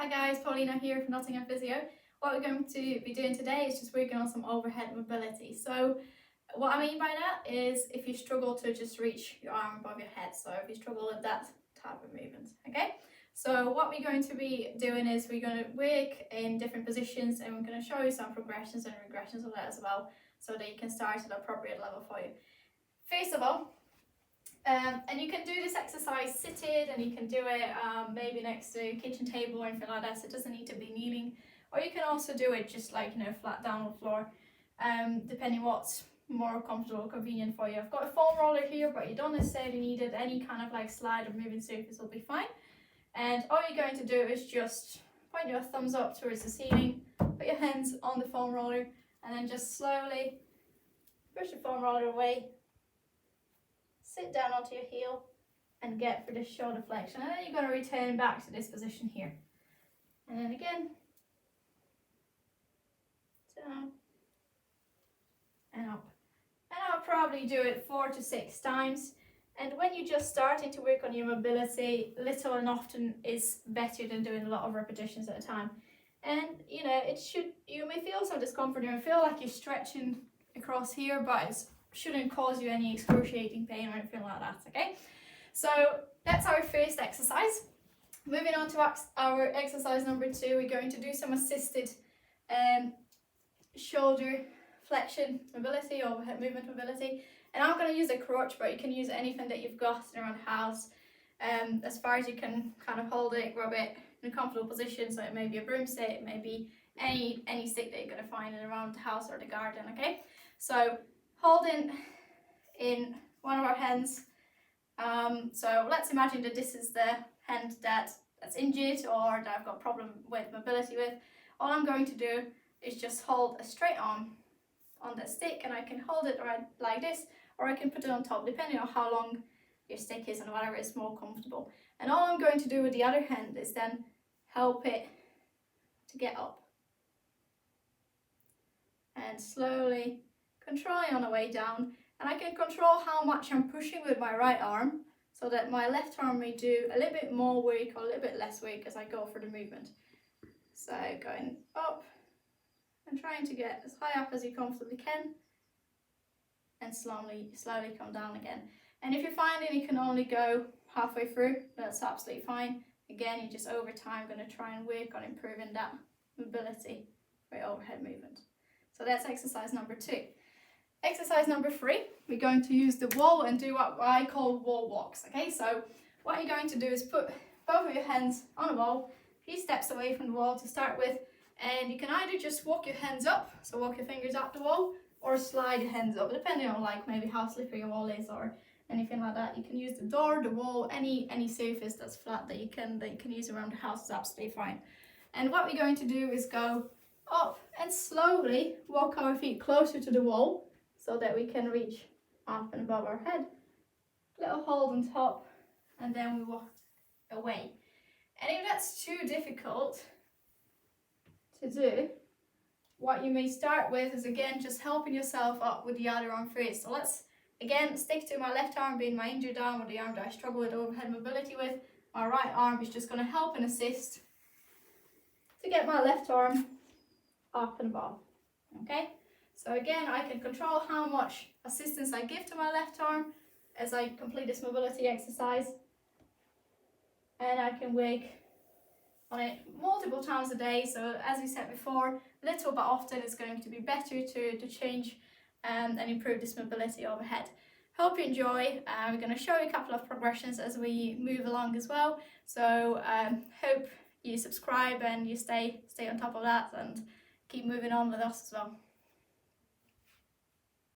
Hi guys, Paulina here from Nottingham Physio. What we're going to be doing today is just working on some overhead mobility. So what I mean by that is if you struggle to just reach your arm above your head, so if you struggle with that type of movement, okay? So what we're going to be doing is we're going to work in different positions and we're going to show you some progressions and regressions of that as well, so that you can start at an appropriate level for you. First of all, and you can do this exercise seated, and you can do it maybe next to a kitchen table or anything like that, so it doesn't need to be kneeling, or you can also do it just like, flat down on the floor, depending what's more comfortable or convenient for you. I've got a foam roller here, but you don't necessarily need it. Any kind of like slide or moving surface will be fine. And all you're going to do is just point your thumbs up towards the ceiling, put your hands on the foam roller, and then just slowly push the foam roller away. Sit down onto your heel and get for this shoulder flexion, and then you're going to return back to this position here, and then again down and up, and I'll probably do it 4 to 6 times. And when you're just starting to work on your mobility, little and often is better than doing a lot of repetitions at a time. And you may feel some discomfort, you may feel like you're stretching across here, but it's shouldn't cause you any excruciating pain or anything like that, okay? So that's our first exercise. Moving on to our exercise number 2, we're going to do some assisted shoulder flexion mobility, overhead movement mobility. And I'm going to use a crutch, but you can use anything that you've got around the house. As far as you can kind of hold it, grab it in a comfortable position, so it may be a broomstick, it may be any stick that you're going to find around the house or the garden, okay? So holding in one of our hands, so let's imagine that this is the hand that's injured or that I've got a problem with mobility with. All I'm going to do is just hold a straight arm on the stick, and I can hold it right like this, or I can put it on top, depending on how long your stick is and whatever is more comfortable. And all I'm going to do with the other hand is then help it to get up, and slowly controlling on the way down. And I can control how much I'm pushing with my right arm, so that my left arm may do a little bit more work or a little bit less work as I go for the movement. So going up and trying to get as high up as you comfortably can, and slowly come down again. And if you're finding you can only go halfway through, that's absolutely fine. Again, you're just over time going to try and work on improving that mobility for your overhead movement. So that's exercise number 2. Exercise number 3, we're going to use the wall and do what I call wall walks, okay? So what you're going to do is put both of your hands on the wall, a few steps away from the wall to start with, and you can either just walk your hands up, so walk your fingers up the wall, or slide your hands up, depending on like maybe how slippery your wall is or anything like that. You can use the door, the wall, any surface that's flat that you can use around the house is absolutely fine. And what we're going to do is go up and slowly walk our feet closer to the wall, so that we can reach up and above our head. Little hold on top, and then we walk away. And if that's too difficult to do, what you may start with is again just helping yourself up with the other arm first. So let's again stick to my left arm being my injured arm, or the arm that I struggle with overhead mobility with. My right arm is just going to help and assist to get my left arm up and above, okay? So again, I can control how much assistance I give to my left arm as I complete this mobility exercise, and I can work on it multiple times a day. So as we said before, little but often is going to be better to change and improve this mobility overhead. Hope you enjoy. We're going to show you a couple of progressions as we move along as well. So hope you subscribe and you stay on top of that and keep moving on with us as well.